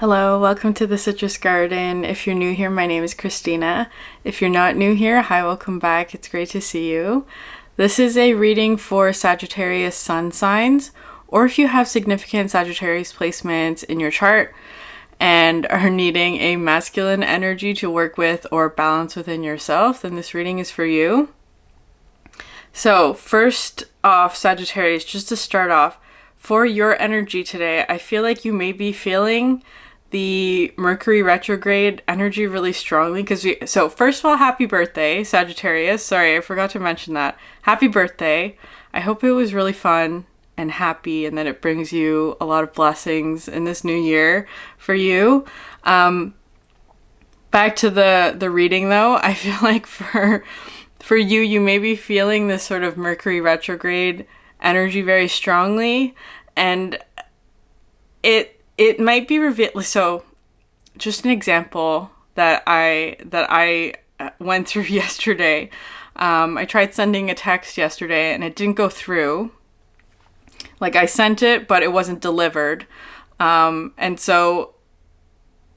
Hello, welcome to the Citrus Garden. If you're new here, my name is Christina. If you're not new here, hi, welcome back. It's great to see you. This is a reading for Sagittarius sun signs, or if you have significant Sagittarius placements in your chart and are needing a masculine energy to work with or balance within yourself, then this reading is for you. So first off, Sagittarius, just to start off, for your energy today, I feel like you may be feeling the Mercury retrograde energy really strongly so first of all, happy birthday, Sagittarius. Sorry, I forgot to mention that. Happy birthday. I hope it was really fun and happy and that it brings you a lot of blessings in this new year for you. Back to the reading though, I feel like for you may be feeling this sort of Mercury retrograde energy very strongly, and it might be revealed. So just an example that I went through yesterday. I tried sending a text yesterday and it didn't go through. Like, I sent it, but it wasn't delivered. And so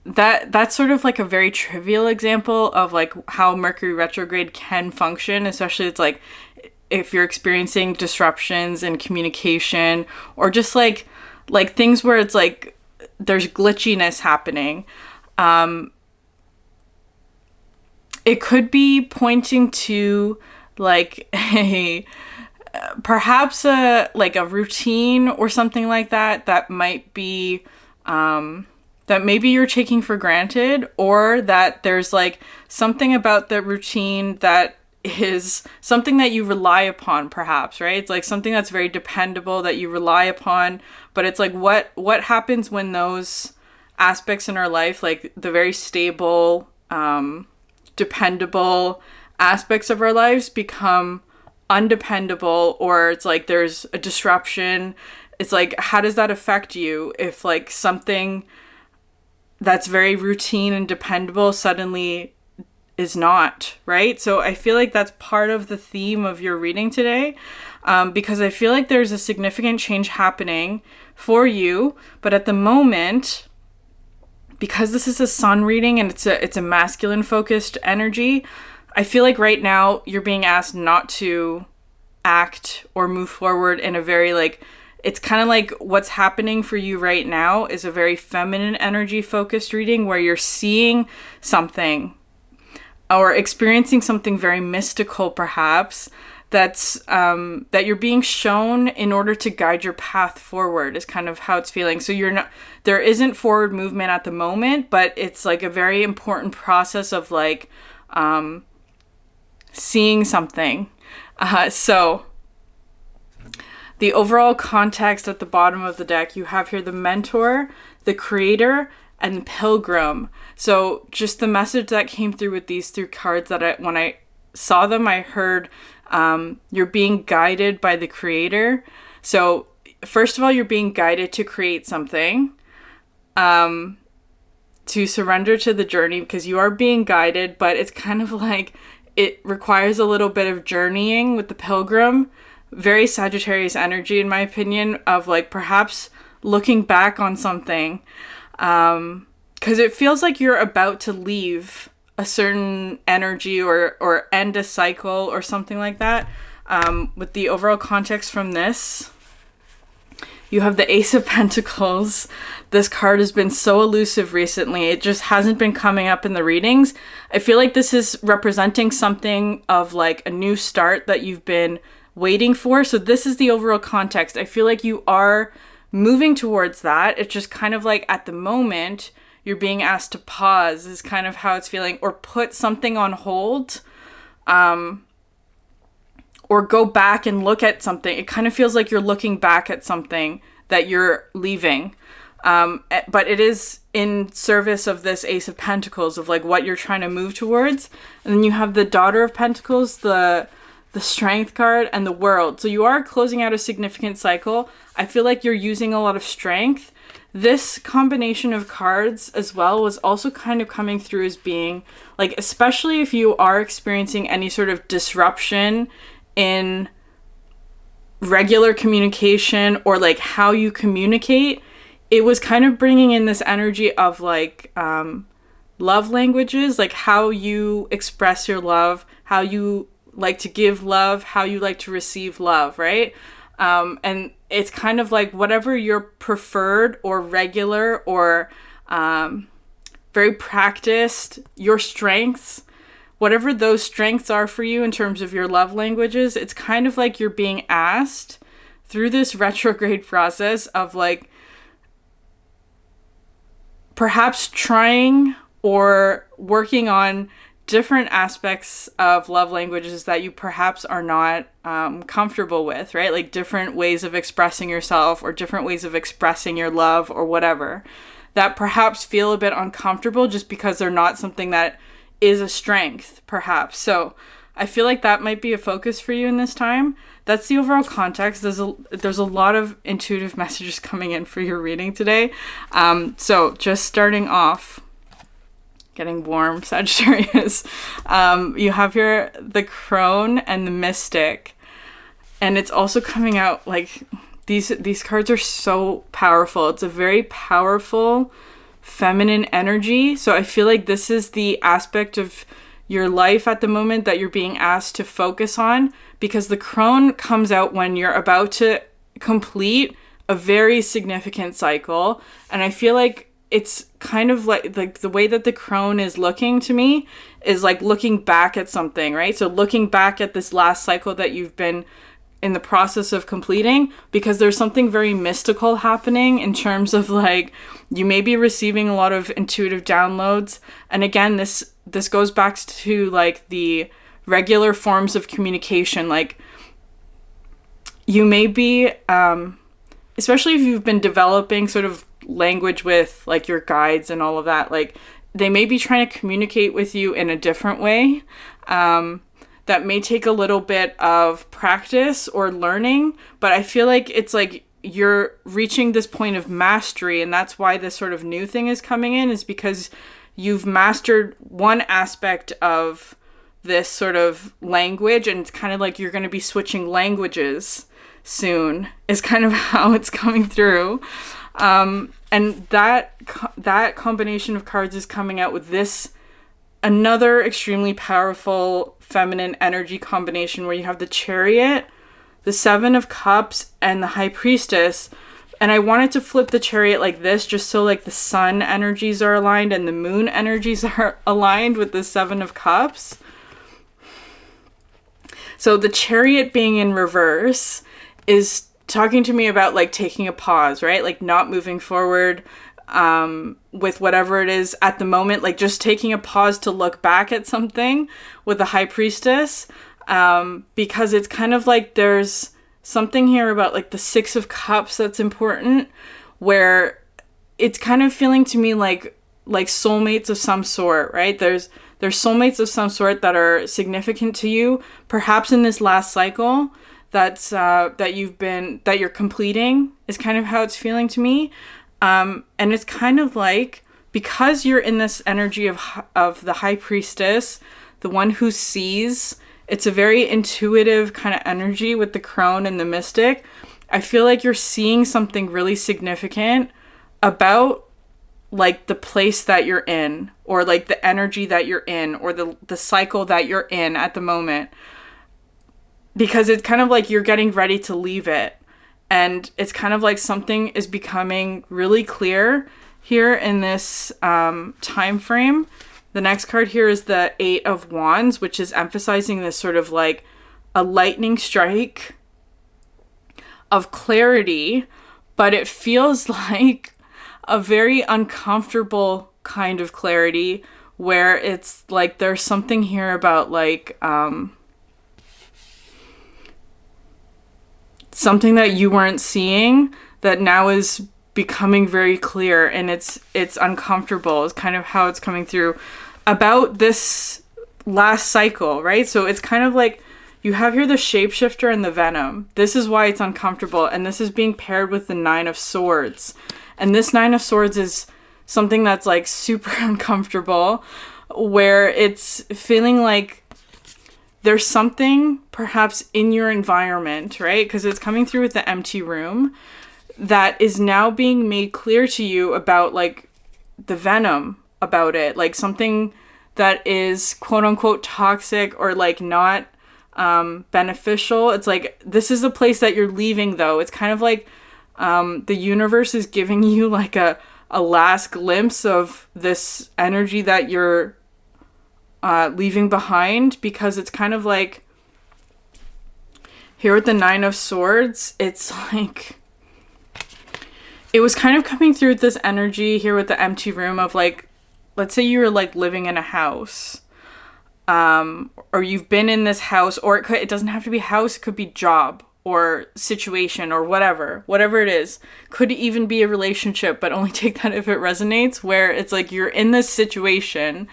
that's sort of like a very trivial example of like how Mercury retrograde can function, especially it's like if you're experiencing disruptions in communication or just like things where it's like there's glitchiness happening. It could be pointing to like perhaps a routine or something like that might be that maybe you're taking for granted, or that there's like something about the routine that is something that you rely upon, perhaps, right? It's like something that's very dependable that you rely upon, but it's like what happens when those aspects in our life, like the very stable, dependable aspects of our lives, become undependable, or it's like there's a disruption. It's like, how does that affect you if like something that's very routine and dependable suddenly is not, right? So I feel like that's part of the theme of your reading today, because I feel like there's a significant change happening for you, but at the moment, because this is a sun reading and it's a masculine focused energy, I feel like right now you're being asked not to act or move forward in a very like, it's kind of like what's happening for you right now is a very feminine energy focused reading where you're seeing something or experiencing something very mystical, perhaps, that's that you're being shown in order to guide your path forward, is kind of how it's feeling. So there isn't forward movement at the moment, but it's like a very important process of like seeing something. So the overall context at the bottom of the deck, you have here the Mentor, the Creator, and Pilgrim. So just the message that came through with these three cards, that when I saw them, I heard you're being guided by the Creator. So first of all, you're being guided to create something, to surrender to the journey, because you are being guided, but it's kind of like it requires a little bit of journeying with the Pilgrim. Very Sagittarius energy, in my opinion, of like perhaps looking back on something. Because it feels like you're about to leave a certain energy or end a cycle or something like that. With the overall context from this, you have the Ace of Pentacles. This card has been so elusive recently. It just hasn't been coming up in the readings. I feel like this is representing something of like a new start that you've been waiting for. So this is the overall context. I feel like you are moving towards that. It's just kind of like at the moment you're being asked to pause, is kind of how it's feeling, or put something on hold, or go back and look at something. It kind of feels like you're looking back at something that you're leaving. But it is in service of this Ace of Pentacles, of like what you're trying to move towards. And then you have the Daughter of Pentacles, the Strength card, and the World. So you are closing out a significant cycle. I feel like you're using a lot of strength. This combination of cards as well was also kind of coming through as being like, especially if you are experiencing any sort of disruption in regular communication or like how you communicate, it was kind of bringing in this energy of like love languages, like how you express your love, how you like to give love, how you like to receive love, right? And it's kind of like whatever your preferred or regular or very practiced, your strengths, whatever those strengths are for you in terms of your love languages, it's kind of like you're being asked through this retrograde process of like perhaps trying or working on different aspects of love languages that you perhaps are not comfortable with, right? Like different ways of expressing yourself or different ways of expressing your love or whatever that perhaps feel a bit uncomfortable just because they're not something that is a strength, perhaps. So I feel like that might be a focus for you in this time. That's the overall context. There's a lot of intuitive messages coming in for your reading today. So just starting off, getting warm, Sagittarius. You have here the crone and the mystic. And it's also coming out like these cards are so powerful. It's a very powerful feminine energy. So I feel like this is the aspect of your life at the moment that you're being asked to focus on, because the crone comes out when you're about to complete a very significant cycle. And I feel like it's kind of like the way that the crone is looking to me is like looking back at something, right? So looking back at this last cycle that you've been in the process of completing, because there's something very mystical happening in terms of like you may be receiving a lot of intuitive downloads. And again, this goes back to like the regular forms of communication. Like you may be, especially if you've been developing sort of language with like your guides and all of that, like they may be trying to communicate with you in a different way. That may take a little bit of practice or learning, but I feel like it's like you're reaching this point of mastery, and that's why this sort of new thing is coming in, is because you've mastered one aspect of this sort of language, and it's kind of like you're going to be switching languages soon, is kind of how it's coming through. And that combination of cards is coming out with this another extremely powerful feminine energy combination where you have the Chariot, the Seven of Cups, and the High Priestess. And I wanted to flip the Chariot like this just so like the sun energies are aligned and the moon energies are aligned with the Seven of Cups. So the Chariot being in reverse is talking to me about like taking a pause, right? Like not moving forward with whatever it is at the moment, like just taking a pause to look back at something with the High Priestess, because it's kind of like there's something here about like the Six of Cups that's important, where it's kind of feeling to me like soulmates of some sort, right? There's soulmates of some sort that are significant to you, perhaps in this last cycle that you're completing, is kind of how it's feeling to me. And it's kind of like, because you're in this energy of the High Priestess, the one who sees, it's a very intuitive kind of energy with the crone and the mystic. I feel like you're seeing something really significant about like the place that you're in, or like the energy that you're in, or the cycle that you're in at the moment. Because it's kind of like you're getting ready to leave it. And it's kind of like something is becoming really clear here in this time frame. The next card here is the Eight of Wands, which is emphasizing this sort of like a lightning strike of clarity, but it feels like a very uncomfortable kind of clarity, where it's like there's something here about like something that you weren't seeing that now is becoming very clear, and it's uncomfortable is kind of how it's coming through about this last cycle, right? So it's kind of like you have here the Shapeshifter and the Venom. This is why it's uncomfortable, and this is being paired with the Nine of Swords. And this Nine of Swords is something that's like super uncomfortable, where it's feeling like there's something perhaps in your environment, right? Because it's coming through with the empty room. that is now being made clear to you about like the venom about it, like something that is quote unquote toxic or like not beneficial. It's like, this is a place that you're leaving though. It's kind of like the universe is giving you like a last glimpse of this energy that you're leaving behind, because it's kind of like here with the Nine of Swords, it's like it was kind of coming through with this energy here with the empty room of like, let's say you were like living in a house, or you've been in this house, or it doesn't have to be a house, it could be job or situation or whatever it is. Could even be a relationship, but only take that if it resonates, where it's like you're in this situation,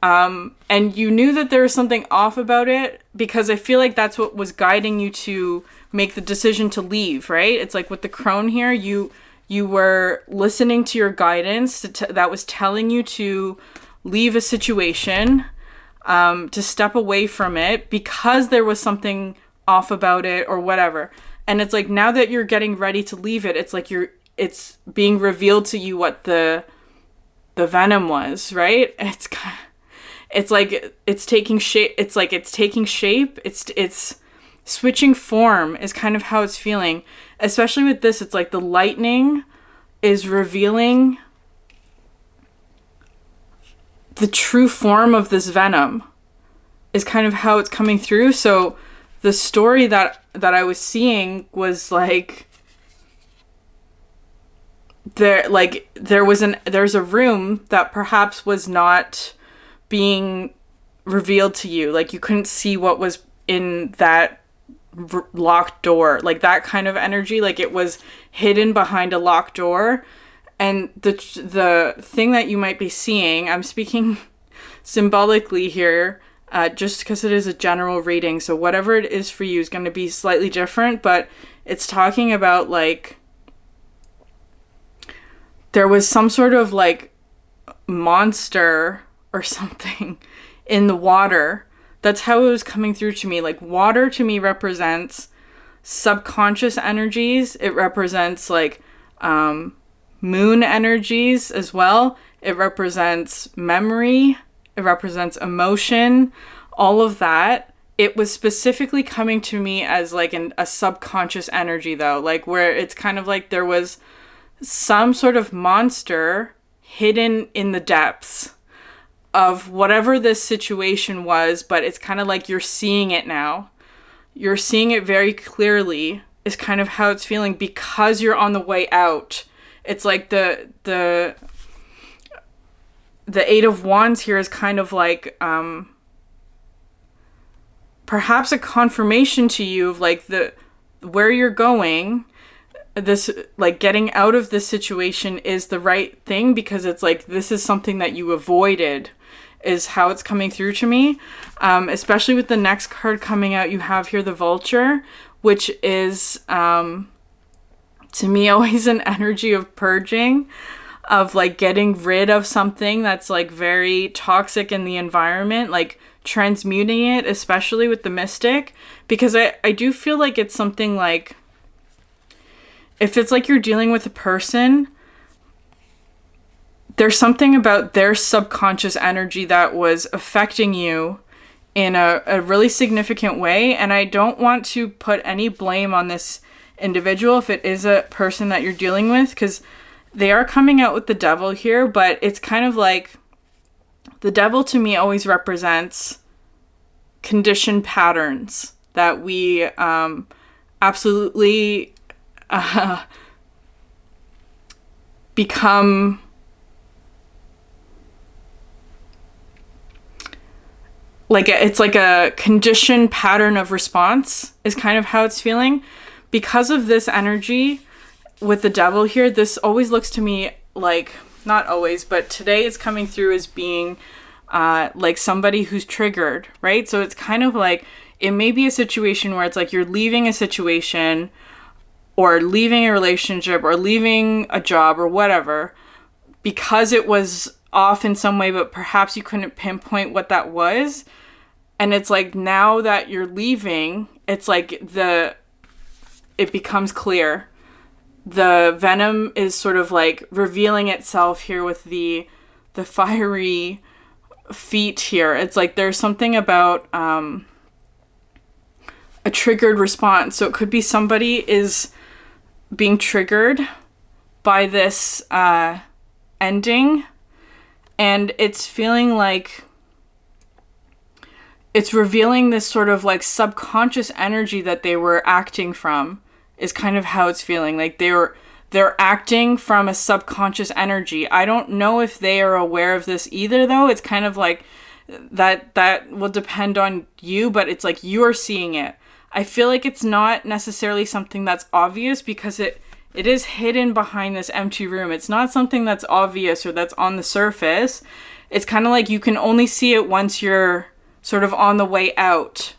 and you knew that there was something off about it, because I feel like that's what was guiding you to make the decision to leave, right? It's like with the crone here, you were listening to your guidance that was telling you to leave a situation, to step away from it because there was something off about it or whatever. And it's like, now that you're getting ready to leave it, it's like it's being revealed to you what the venom was, right? It's like it's taking shape. It's like it's taking shape. It's switching form is kind of how it's feeling. Especially with this, it's like the lightning is revealing the true form of this venom is kind of how it's coming through. So the story that I was seeing was like there's a room that perhaps was not being revealed to you. Like you couldn't see what was in that locked door, like that kind of energy, like it was hidden behind a locked door. And the thing that you might be seeing, I'm speaking symbolically here, just because it is a general reading, so whatever it is for you is going to be slightly different, but it's talking about like there was some sort of like monster or something in the water. That's how it was coming through to me. Like water to me represents subconscious energies. It represents like moon energies as well. It represents memory. It represents emotion. All of that. It was specifically coming to me as like a subconscious energy though. Like where it's kind of like there was some sort of monster hidden in the depths of whatever this situation was, but it's kind of like you're seeing it now. You're seeing it very clearly is kind of how it's feeling because you're on the way out. It's like the Eight of Wands here is kind of like perhaps a confirmation to you of like where you're going. This like getting out of this situation is the right thing, because it's like this is something that you avoided is how it's coming through to me. Especially with the next card coming out, you have here the Vulture, which is to me always an energy of purging, of like getting rid of something that's like very toxic in the environment, like transmuting it, especially with the Mystic, because I do feel like it's something like, if it's like you're dealing with a person, there's something about their subconscious energy that was affecting you in a really significant way. And I don't want to put any blame on this individual if it is a person that you're dealing with, because they are coming out with the Devil here, but it's kind of like the Devil to me always represents conditioned patterns that we absolutely become like it's like a conditioned pattern of response is kind of how it's feeling because of this energy with the Devil here. This always looks to me like, not always, but today it's coming through as being like somebody who's triggered, right? So it's kind of like it may be a situation where it's like you're leaving a situation or leaving a relationship or leaving a job or whatever because it was off in some way, but perhaps you couldn't pinpoint what that was. And it's like now that you're leaving, it's like it becomes clear. the venom is sort of like revealing itself here with the fiery feet here. It's like there's something about a triggered response. So it could be somebody is being triggered by this ending, and it's feeling like it's revealing this sort of like subconscious energy that they were acting from, is kind of how it's feeling. Like they're acting from a subconscious energy. I don't know if they are aware of this either, though. It's kind of like that will depend on you, but it's like you're seeing it. I feel like it's not necessarily something that's obvious, because it is hidden behind this empty room. It's not something that's obvious or that's on the surface. It's kind of like you can only see it once you're sort of on the way out.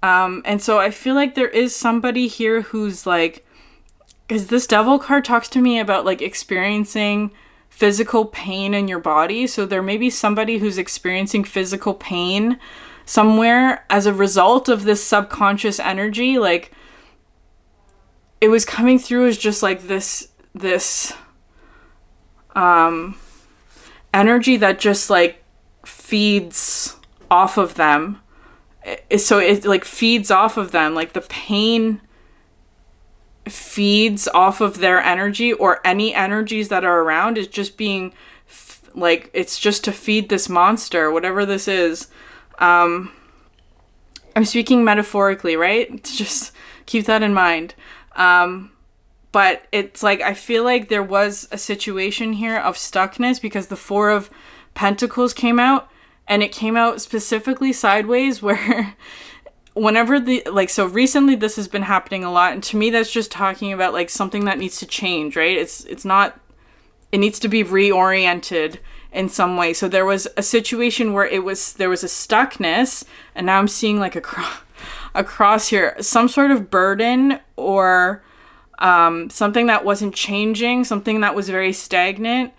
And so I feel like there is somebody here who's like, because this Devil card talks to me about like experiencing physical pain in your body. So there may be somebody who's experiencing physical pain somewhere as a result of this subconscious energy. Like it was coming through as just like this energy that just like feeds off of them. So it like feeds off of them, like the pain feeds off of their energy, or any energies that are around is just being like, it's just to feed this monster, whatever this is. I'm speaking metaphorically, right? Just keep that in mind. But it's like, I feel like there was a situation here of stuckness, because the Four of Pentacles came out, and it came out specifically sideways, where whenever so recently this has been happening a lot, and to me that's just talking about like something that needs to change, right? It's not, it needs to be reoriented in some way. So there was a situation where there was a stuckness, and now I'm seeing like a cross here, some sort of burden, or something that wasn't changing, something that was very stagnant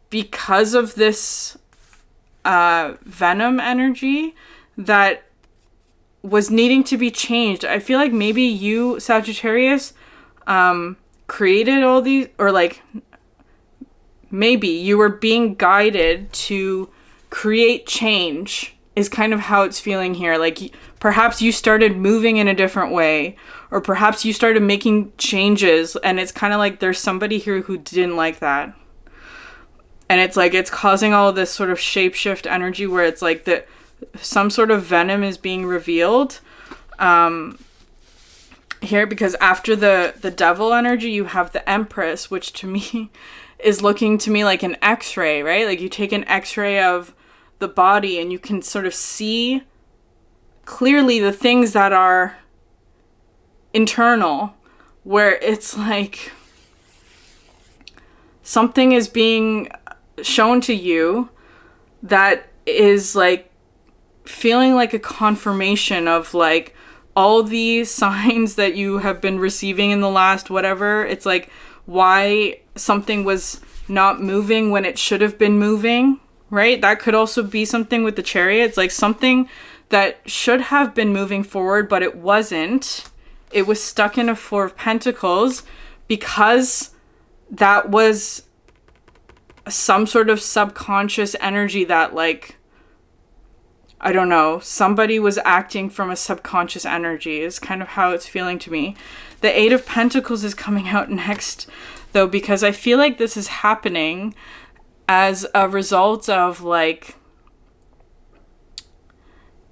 because of this venom energy that was needing to be changed. I feel like maybe you, Sagittarius, created all these, or like maybe you were being guided to create change, is kind of how it's feeling here. Like perhaps you started moving in a different way, or perhaps you started making changes, and it's kind of like there's somebody here who didn't like that. And it's like, it's causing all of this sort of shapeshift energy where it's like that some sort of venom is being revealed here, because after the devil energy, you have the Empress, which to me is looking to me like an X-ray, right? Like you take an X-ray of the body and you can sort of see clearly the things that are internal, where it's like something is being shown to you that is like feeling like a confirmation of like all these signs that you have been receiving in the last whatever. It's like why something was not moving when it should have been moving, right? That could also be something with the Chariot. It's like something that should have been moving forward, but it wasn't. It was stuck in a Four of Pentacles because that was some sort of subconscious energy that, like, I don't know, somebody was acting from a subconscious energy is kind of how it's feeling to me. The Eight of Pentacles is coming out next, though, because I feel like this is happening as a result of, like,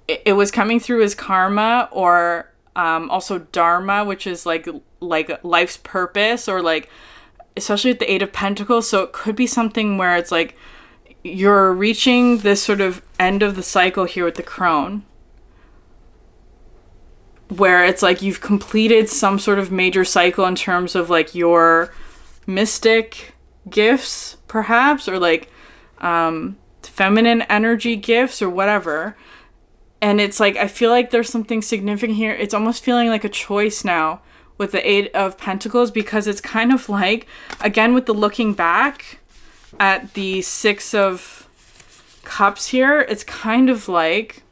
it was coming through as karma, or also dharma, which is like life's purpose, or like, especially with the Eight of Pentacles. So it could be something where it's like you're reaching this sort of end of the cycle here with the Crone, where it's like you've completed some sort of major cycle in terms of like your mystic gifts, perhaps, or like feminine energy gifts or whatever. And it's like, I feel like there's something significant here. It's almost feeling like a choice now with the Eight of Pentacles, because it's kind of like, again, with the looking back at the Six of Cups here, it's kind of like,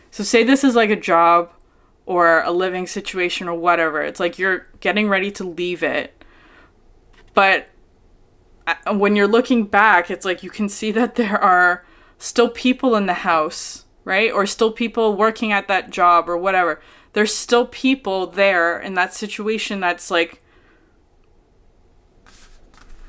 so say this is like a job or a living situation or whatever. It's like you're getting ready to leave it. But when you're looking back, it's like you can see that there are still people in the house, right? Or still people working at that job or whatever. There's still people there in that situation that's like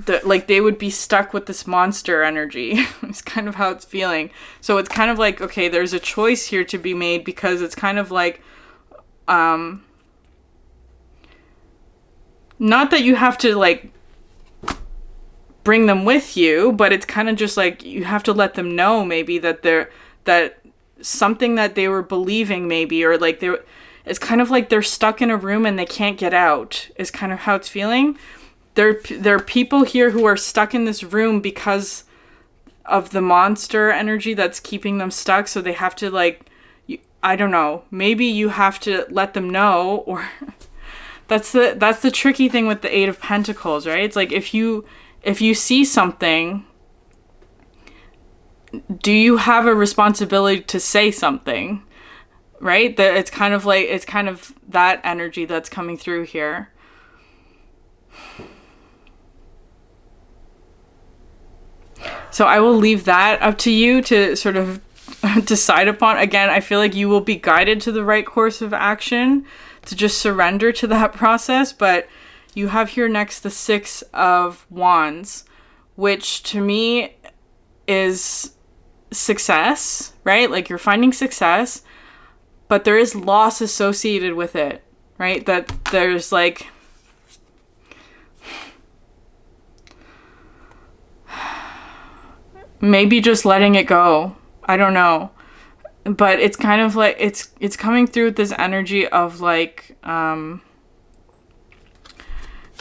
they would be stuck with this monster energy. It's kind of how it's feeling. So it's kind of like, okay, there's a choice here to be made, because it's kind of like, not that you have to like bring them with you, but it's kind of just like you have to let them know maybe that something that they were believing maybe, or like it's kind of like they're stuck in a room and they can't get out, is kind of how it's feeling. There are people here who are stuck in this room because of the monster energy that's keeping them stuck. So they have to like, I don't know, maybe you have to let them know, or that's the tricky thing with the Eight of Pentacles, right? It's like if you see something, do you have a responsibility to say something, right? That it's kind of that energy that's coming through here. So I will leave that up to you to sort of decide upon. Again, I feel like you will be guided to the right course of action, to just surrender to that process. But you have here next the Six of Wands, which to me is success, right? Like you're finding success, but there is loss associated with it, right? That there's like, maybe just letting it go. I don't know. But it's kind of like, it's coming through with this energy of like,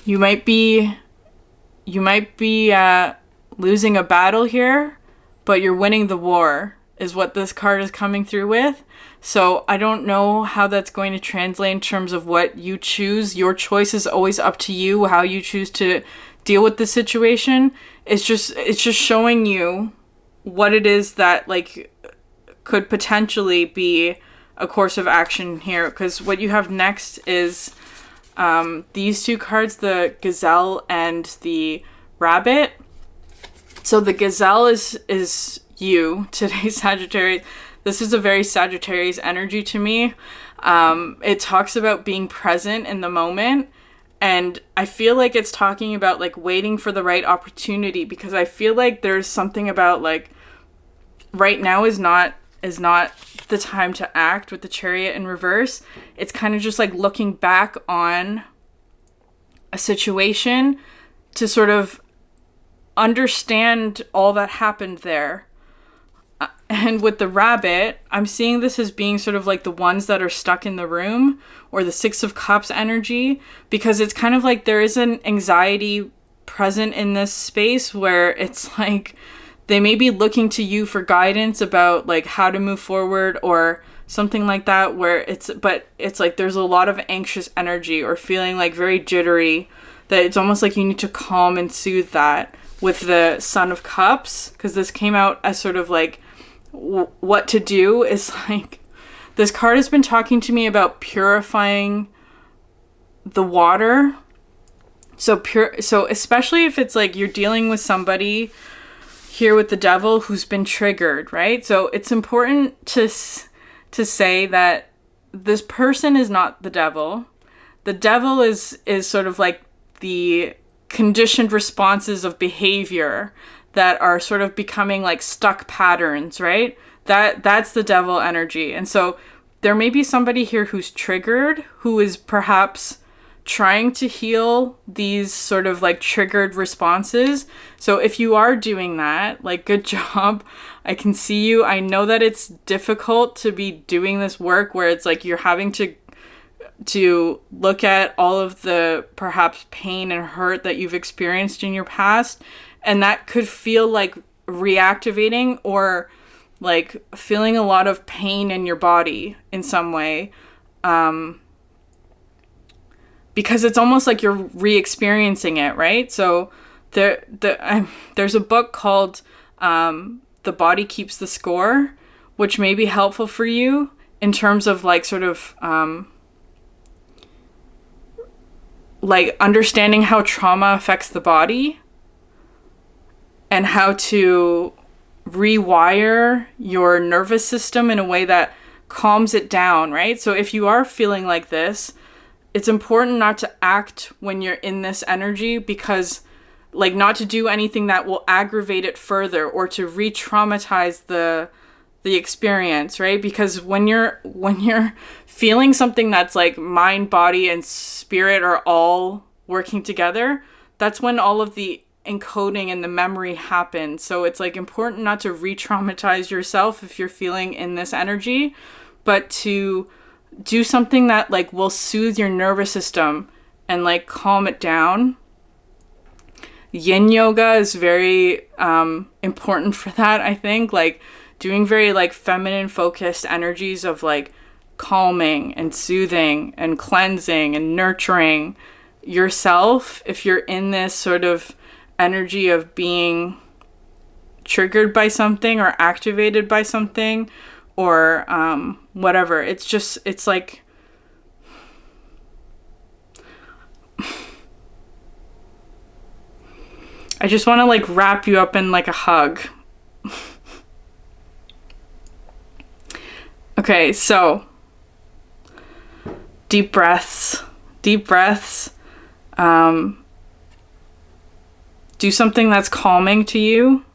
you might be losing a battle here, but you're winning the war, is what this card is coming through with. So I don't know how that's going to translate in terms of what you choose. Your choice is always up to you, how you choose to deal with the situation. It's just showing you what it is that like could potentially be a course of action here. Because what you have next is these two cards, the Gazelle and the Rabbit. So the Gazelle is you today, Sagittarius. This is a very Sagittarius energy to me. It talks about being present in the moment. And I feel like it's talking about like waiting for the right opportunity, because I feel like there's something about like right now is not the time to act with the Chariot in reverse. It's kind of just like looking back on a situation to sort of understand all that happened there. And with the Rabbit, I'm seeing this as being sort of like the ones that are stuck in the room, or the Six of Cups energy, because it's kind of like there is an anxiety present in this space where it's like they may be looking to you for guidance about like how to move forward or something like that, but it's like there's a lot of anxious energy or feeling like very jittery, that it's almost like you need to calm and soothe that with the Son of Cups, because this came out as sort of like what to do. Is like this card has been talking to me about purifying the water. So especially if it's like you're dealing with somebody here with the Devil who's been triggered, right? So it's important to say that this person is not the devil. The devil is sort of like the conditioned responses of behavior that are sort of becoming like stuck patterns, right? That's the devil energy. And so there may be somebody here who's triggered, who is perhaps trying to heal these sort of like triggered responses. So if you are doing that, like, good job. I can see you. I know that it's difficult to be doing this work where it's like you're having to look at all of the perhaps pain and hurt that you've experienced in your past. And that could feel like reactivating, or like feeling a lot of pain in your body in some way. Because it's almost like you're re-experiencing it, right? So there's a book called The Body Keeps the Score, which may be helpful for you. in terms of like sort of like understanding how trauma affects the body and how to rewire your nervous system in a way that calms it down, right? So if you are feeling like this, it's important not to act when you're in this energy, because like not to do anything that will aggravate it further or to re-traumatize the experience, right? Because when you're feeling something that's like mind, body, and spirit are all working together, that's when all of the encoding and the memory happens. So it's like important not to re-traumatize yourself if you're feeling in this energy, but to do something that like will soothe your nervous system and like calm it down. Yin yoga is very important for that, I think. Like doing very like feminine focused energies of like calming and soothing and cleansing and nurturing yourself if you're in this sort of energy of being triggered by something or activated by something or whatever. It's like I just want to like wrap you up in like a hug. Okay, so deep breaths. Do something that's calming to you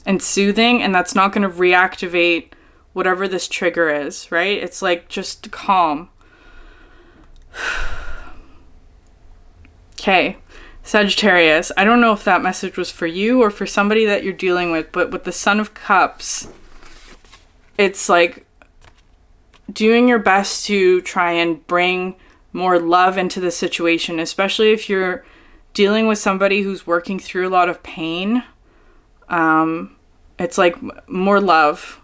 and soothing, and that's not going to reactivate whatever this trigger is, right? It's like just calm. Okay, Sagittarius, I don't know if that message was for you or for somebody that you're dealing with, but with the Son of Cups, it's like doing your best to try and bring more love into the situation, especially if you're dealing with somebody who's working through a lot of pain. It's like more love.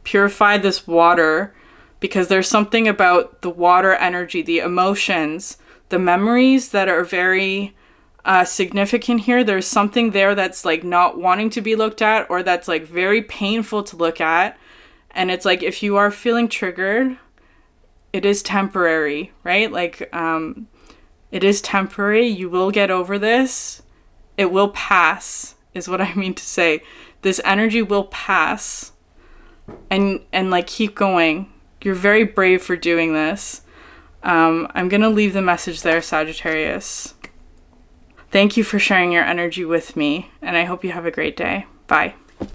Purify this water, because there's something about the water energy, the emotions, the memories that are very significant here. There's something there that's like not wanting to be looked at, or that's like very painful to look at. And it's like, if you are feeling triggered, it is temporary, right? Like, it is temporary. You will get over this. It will pass, is what I mean to say. This energy will pass, and like keep going. You're very brave for doing this. I'm going to leave the message there, Sagittarius. Thank you for sharing your energy with me, and I hope you have a great day. Bye.